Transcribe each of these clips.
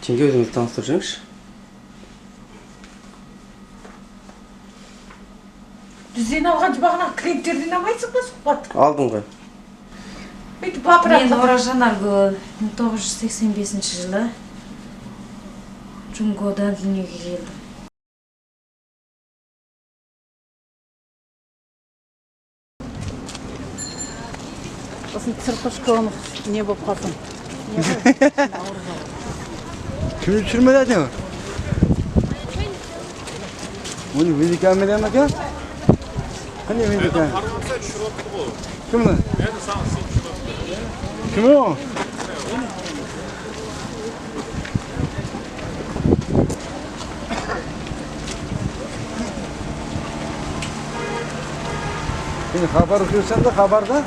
Жеңге өзіңізді таныстырып жеңізші. Бізден алған бағана клиенттерден алмайсың ба сұхбат? Алдым ғой. Мен Оражан Аргүл 1985 жылы Джунгодан дүниеге келдім. Сосын циркушка не болып қалсын? Kime düşürmedi değil mi? Bunu video mi demek ya? Hani video kamera? Parmaksa düşürüyordu bu. Kim lan? Ben de sana düşürüyorum. Kim o? Şimdi haber okuyorsan da haberde.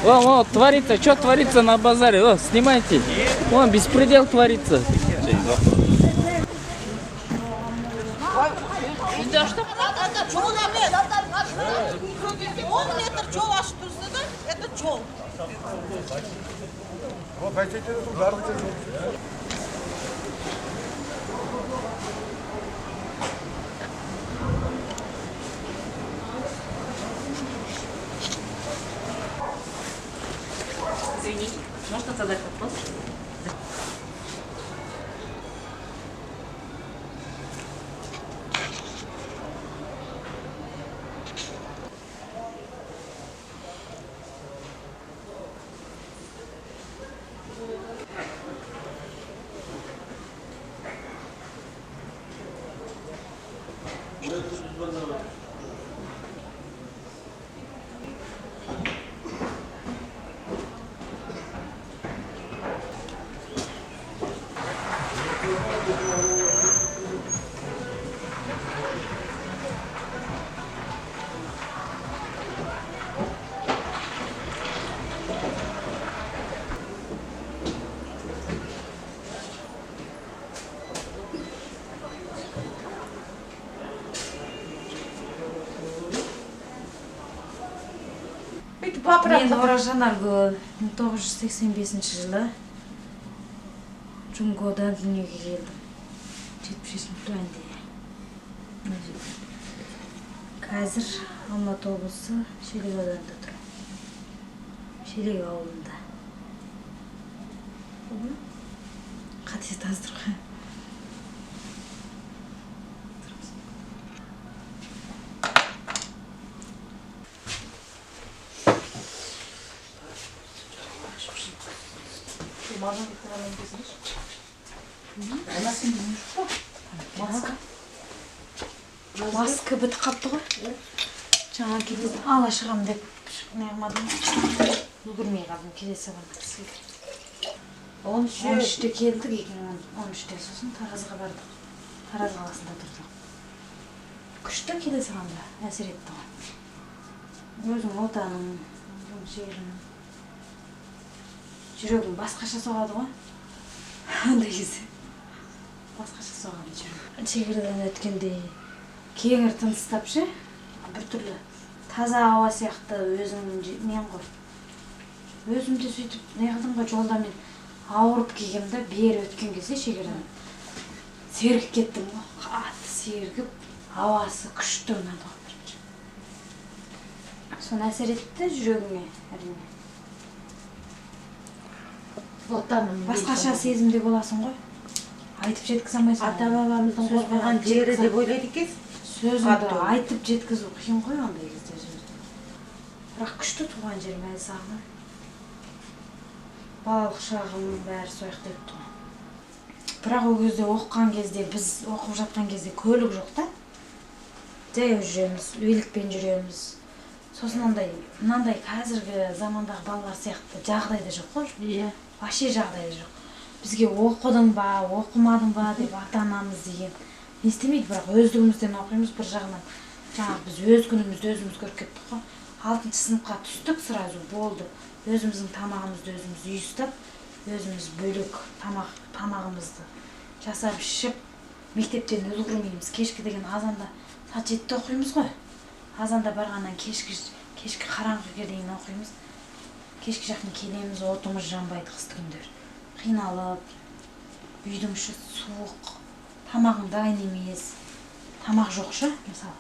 О, творится, что творится на базаре? О, снимайте. Вон, беспредел творится. Извините, можно задать вопрос? Мен Оражан Аргүл 1985 жылы Джунгодан дүниеге келдім. 73 туғанда. Қазір Алматы облысы Шелек ауданында тұрмын. Шелек ауылында. Қате таздырған. Маска бітіп қапты ғой. Жаңа келеді. Ала шығам деп неғымадым. Үлгірмей қалдым. Келесі ғана. 13-те келдік. 2013-те сосын Таразға бардық. Тараз қаласында тұрдық. Күшті келесі ғанда әсер етті ғой. Өзің отаның, жерің, жүрегің басқаша соғады ғой. Андай кезде басқаша соғады жүрегің. Шекарадан өткенде кеңір тыныстап ше, біртүрлі таза ауа сияқты өзіңнің нен ғой. Өзімде сөйтіп не қылдым ғой, жолда мен ауырып келгенде бері өткен кезде шекарадан сергіп кеттім ғой. Қатты сергіп, ауасы күшті ұнады ғой бірінші. Соны әсер етті жүрегіме әрине. Басқаша сезімде боласың ғой. Айтып жеткізе алмайсың. Ата-бабамыздың қорғаған жері деп ойлайды екенсің. Сөзіңді айтып жеткізу қиын ғой ондай кезде. Бірақ күшті туған жерім әлі сағынам. Балалық шағым бәрі сояқта өтті ғой. Бірақ ол кезде оқыған кезде, біз оқып жатқан кезде көлік жоқ та. жаяу жүреміз, үйлікпен жүреміз. Сосын мынандай қазіргі замандағы балалар сияқты жағдай да жоқ қой. Иә. Вообще жағдай да жоқ. Бізге оқыдың ба, оқымадың ба деп ата-анамыз деген не істемейді, бірақ өздігімізден оқимыз бір жағынан. Жаңағы біз өз күнімізді өзіміз көріп кеттік қой. 6-шы сыныпқа түстік, сразу болды. Өзіміздің тамағымызды өзіміз үй ұстап, өзіміз бөлек тамағымызды жасап ішіп, мектептен үлгермейміз. Кешкі деген азанда сағат 7-те оқимыз ғой. Азанда барғаннан кешкі қараңғыға дейін оқимыз. Кешкі жақын келеміз, отымыз жанбайды қысты күндер. Қиналып, үйдің іші суық, тамағың дайын емес. Тамақ жоқ шы, мысалы.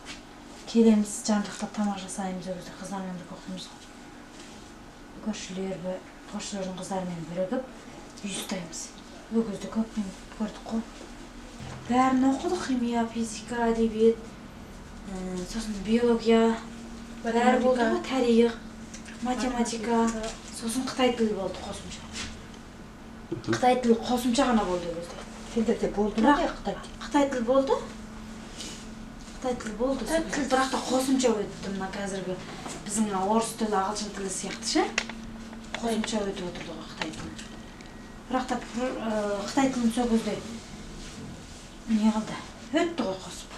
Келеміз, жан-жақтап тамақ жасаймыз, өзі қыздармен бірге оқимыз ғой. Көршілердің қыздарымен бірігіп, үй ұстаймыз. Ол кезде көппен көрдік қой. Бәрін оқыдық, химия, физика, әдебиет, сосын биология, бәрі болды ғой, тарих, математика, сосын Қытай тілі болды қосымша. Қытай тілі қосымша ғана болды ол кезде. Сендерде болды ма Қытай тілі болды. Қытай тілі болды. Бірақ та қосымша өтті мына қазіргі біздің орыс тілі, ағылшын тілі сияқты ше. Қосымша өтіп отырды ғой Қытай тілі. Бірақ та Қытай тілін сол кезде не қылды? Өтті ғой қосып.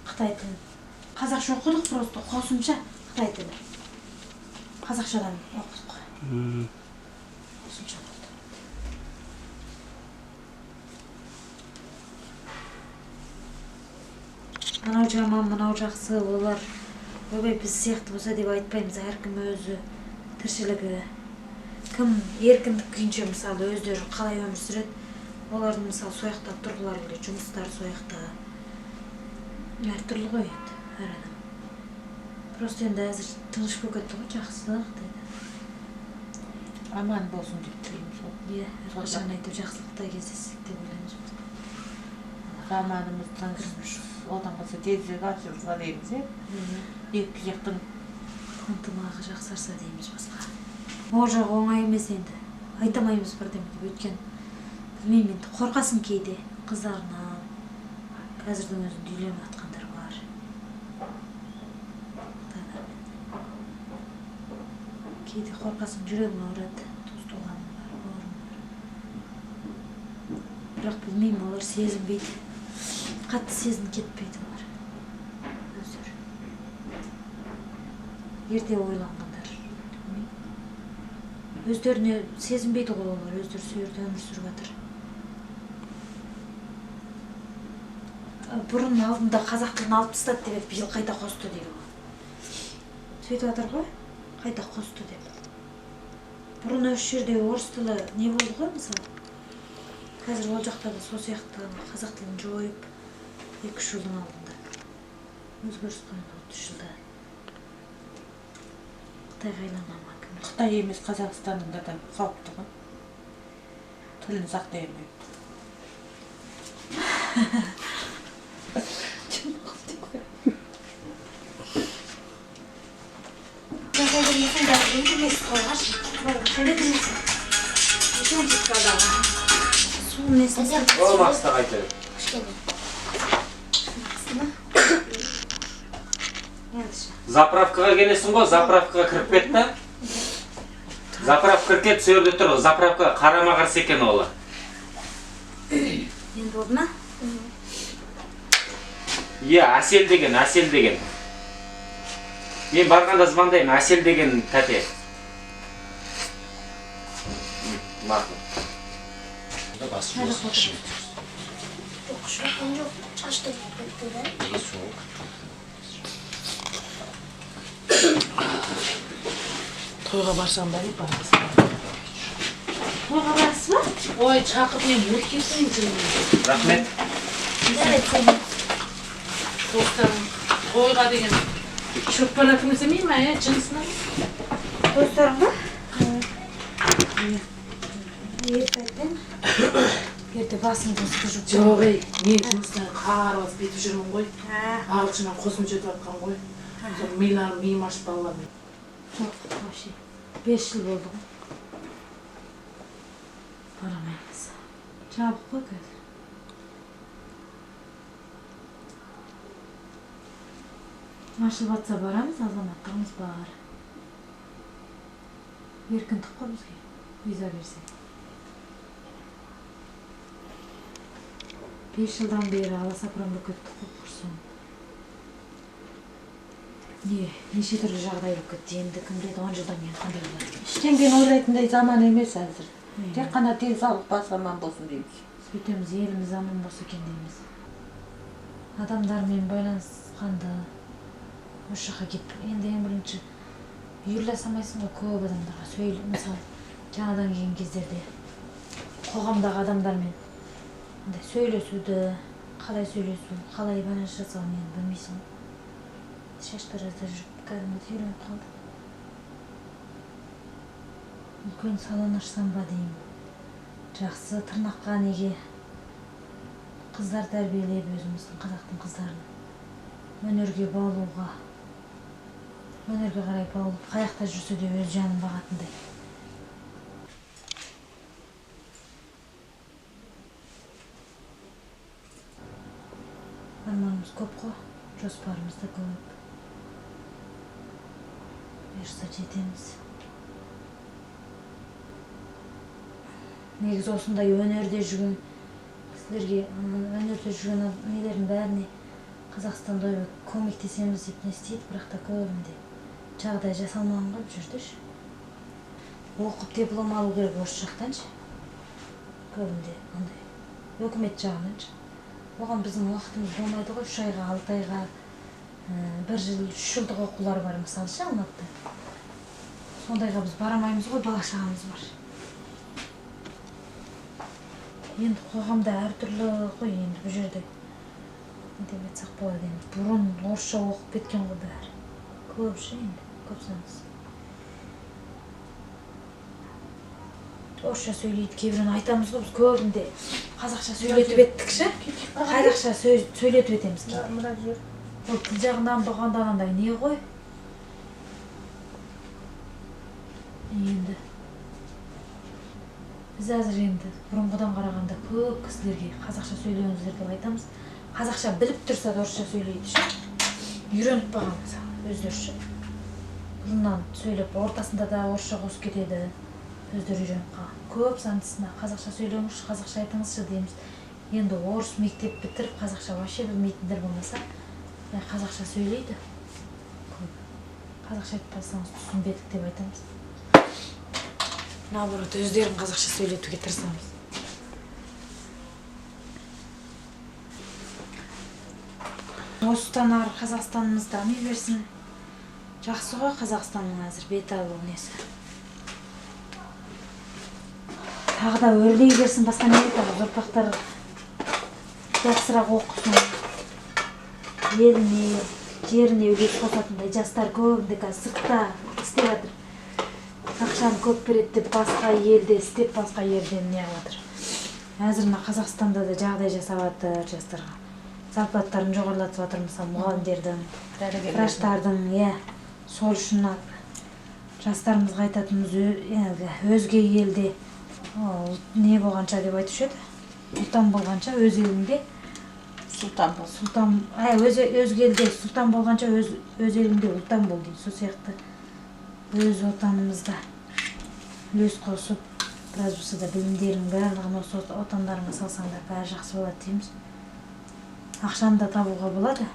Қытай тілін. Қазақша оқыдық просто қосымша Қытай тілі. Қазақшадан оқыдық қой. Қосымша болды. Мынау жаман, мынау жақсы, олар ойбай біз сияқты болса деп айтпаймыз. Әркім өзі тіршілігі. Кім еркіндік күйінше мысалы өздері қалай өмір сүреді, олардың мысалы сояқта тұрғылары келеді, жұмыстары сояқта. Әртүрлі ғой енді, әр адам. Просто енді әзір тыныш болып кетті ғой, жақсылық дейді. Аман болсын деп тілейміз ғой. Иә, әрқашан айтып жақсылықта кездессек деп ойлаймыз. Заманымыздан одан қалса тезірек ашылса дейміз, екі жақтың ынтымағы жақсарса дейміз басқа. Ол жағы оңай емес енді. Айтамаймыз бірдеме деп, өткен білмеймін енді, қорқасың кейде қыздарынан. Қазірдің өзінде үйленіп жатқандар бар. Кейде қорқасың, жүрегің ауырады, туыс-туғаның бар, бауырың бар. Бірақ білмеймін, олар сезінбейді. Қатты сезім кетпейді олар. Өздері. Ерте ойланғандар. Өздеріне сезінбейді ғой олар, өздері сүйерде өмір сүріп жатыр. Бұрын алдында қазақ тілін алып тастады деп, биыл қайта қосты дейді ғой. Сөйтіп жатыр ғой, қайта қосты деп. Бұрын осы жерде орыс тілі не болды ғой, мысалы. Қазір ол жақта да сол сияқты қазақ тілін жойып, 2-3 жылдың алдында. Өзгеріс қойды 3 жылда. Қытайға айланған кім? Қытай емес, Қазақстанның да қауіпті ғой. Тілін сақтай алмайды. Ол мақсата қайтады. Заправкаға келесің ғой, заправкаға кіріп кетті. Заправка кіріп кетті, сол жерде тұр. Заправкаға қарама-қарсы екен олар. Енді болды ма? Иә, Әсел деген. Мен барғанда звондаймын, Әсел деген тәте. Мақұл. Тойға барсам ба деп барасың. Тойға барасыз ба? Ой, шақырып мен өткесін жүрмін. Рахмет. Достарым, тойға деген шөппаратыңыз емей ма, жынысына? Достарың ба? Ерте айтпен. Ерте басыңды ұсты жүк. Жоқ, мен жұмыстан қарбас бетіп жүрмін ғой. Ағылшыннан қосымша өтіп жатқан ғой. Миым ашып балалармен. Жоқ, вообще. 5 жыл болды ғой. Барамаймыз. Жабық қой қазір. Ашылып атса барамыз, азаматтығымыз бар. Еркіндік қой бізге, виза берсе. 5 жылдан бері аласапырамда көттік қой құрсын. Неше түрлі жағдай болып кетті, енді кім біледі 10 жылдан кейін қандай болады. Ештеңені ойлайтындай заман емес әзір. Тек қана денсаулық басы аман болсын дейміз. Сөйтеміз, еліміз аман болса екен дейміз. Адамдармен байланысқанды, осы жаққа келіп, енді ең бірінші үйіріле-самайсың ғой көп адамдарға сөйле, мысалы жаңадан келген кездерде қоғамдағы адамдармен сөйлесуді, қалай сөйлесу, қалай байланыс жасауын енді білмейсің. Шаштаразда жүріп кәдімгідей үйреніп қалды. Үлкен салон ашсам ба деймін. Жақсы тырнаққа неге қыздар тәрбиелеп өзіміздің қазақтың қыздарын өнерге баулуға, өнерге қарай баулып, қаяқта жүрсе де өз жанын бағатындай. Арманымыз көп қой, жоспарымыз да көп. Бұйырса жетеміз. Негізі осындай өнерде жүрген кісілерге, өнерде жүрген нелердің бәріне Қазақстанда көмектесеміз деп не істейді, бірақ та көбінде жағдай жасалмаған ғой жүрдіш. Оқып диплом алу керек осы жақтаншы. Көбінде андай өкімет жағынан. Оған біздің уақытымыз болмайды ғой, 3 айға, 6 айға, 1 жыл, 3 жылдық оқулар бар мысалы ше Алматыда. Сондайға біз барамаймыз ғой, бала-шағамыз бар. Енді қоғамда әртүрлі ғой енді бұл жерде. Не деп айтсақ болады енді. Бұрын орысша оқып кеткен ғой бәрі. Көп ше енді, көп саныз. Орысша сөйлейді, кейбірін айтамыз ғой біз көбінде. Қазақша сөйлетіп еттік ше? Қазақша сөйлетіп етеміз кейде. Ол тіл жағынан бұғандағандай не ғой? Енді біз әзір енді бұрынғыдан қарағанда көп кісілерге қазақша сөйлеуіңіздер деп айтамыз. Қазақша біліп тұрса да орысша сөйлейді ше. Үйреніп баған мысалы өздерше. Бұрыннан сөйлеп, ортасында да орысша қосып кетеді. Өздері үйреніп қалған. Көп сандысына қазақша сөйлеуіңізші, қазақша айтыңызшы дейміз. Енді орыс мектеп бітіріп қазақша вообще білмейтіндер болмаса, қазақша сөйлейді. Қазақша айтпасаңыз түсінбедік деп айтамыз. Наоборот, өздерін қазақша сөйлетуге тырысамыз. Осыдан ары Қазақстанымыз дами берсін. Жақсы ғой Қазақстанның әзір бет алу несі. Тағы да өрлей берсін, басқа не айтамыз, ұрпақтар жақсырақ оқысын. Еліне, жеріне үлес қосатындай жастар көбінде қазір сыртта істеп жатыр. Ақшаны көп береді деп басқа елде істеп, басқа елден не алатыр. Әзір Қазақстанда да жағдай жасап жатыр жастарға. Зарплаттарын жоғарылатып жатыр, мысалы мұғалімдердің, врачтардың, сол үшін жастарымызға айтатынымыз өзге елде не болғанша деп айтушы еді. Сұлтан болғанша өз елінде Сұлтан бол. Өзге елде сұлтан болғанша өз елінде ұлтан бол дейді. Сол сияқты өз отанымызда үлес қосып, біраз болса да білімдерін барлығын осы отандарына салсаңдар бәрі жақсы болады дейміз. Ақшаны да табуға болады.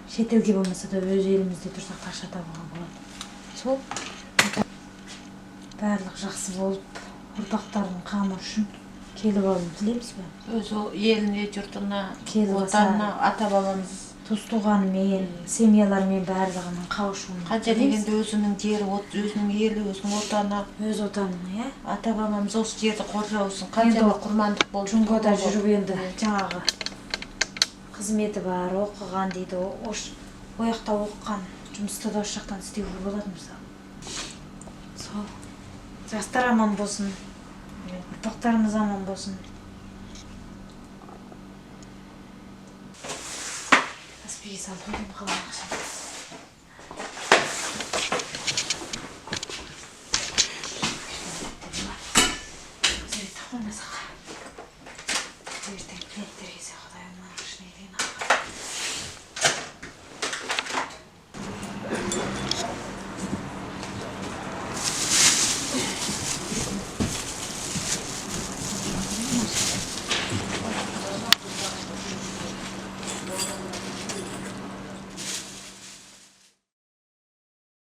Шетелге болмаса да өз елімізде тұрсақ ақша табуға болады. Сол барлық жақсы болып, ұрпақтардың қамы үшін келіп алуын тілейміз бе? Өз еліне, жұртына, отанына, ата-бабамыз, туыс-туғанымен, семьялармен барлығының қауышуын. Қанша дегенде өзінің жері, өзінің елі, өзінің отаны, өз отанына, ата-бабамыз осы жерді қорғаусын, қанша құрмандық болды. Жұңғода жүріп енді жаңағы қызметі бар, оқыған дейді, ояқта оқыған, жұмысты да осы жақтан істеуге болады мысалы. Сол. Жастар аман болсын, ұрпақтарымыз аман болсын. Аспиге салып қойдым қалған ақшаны.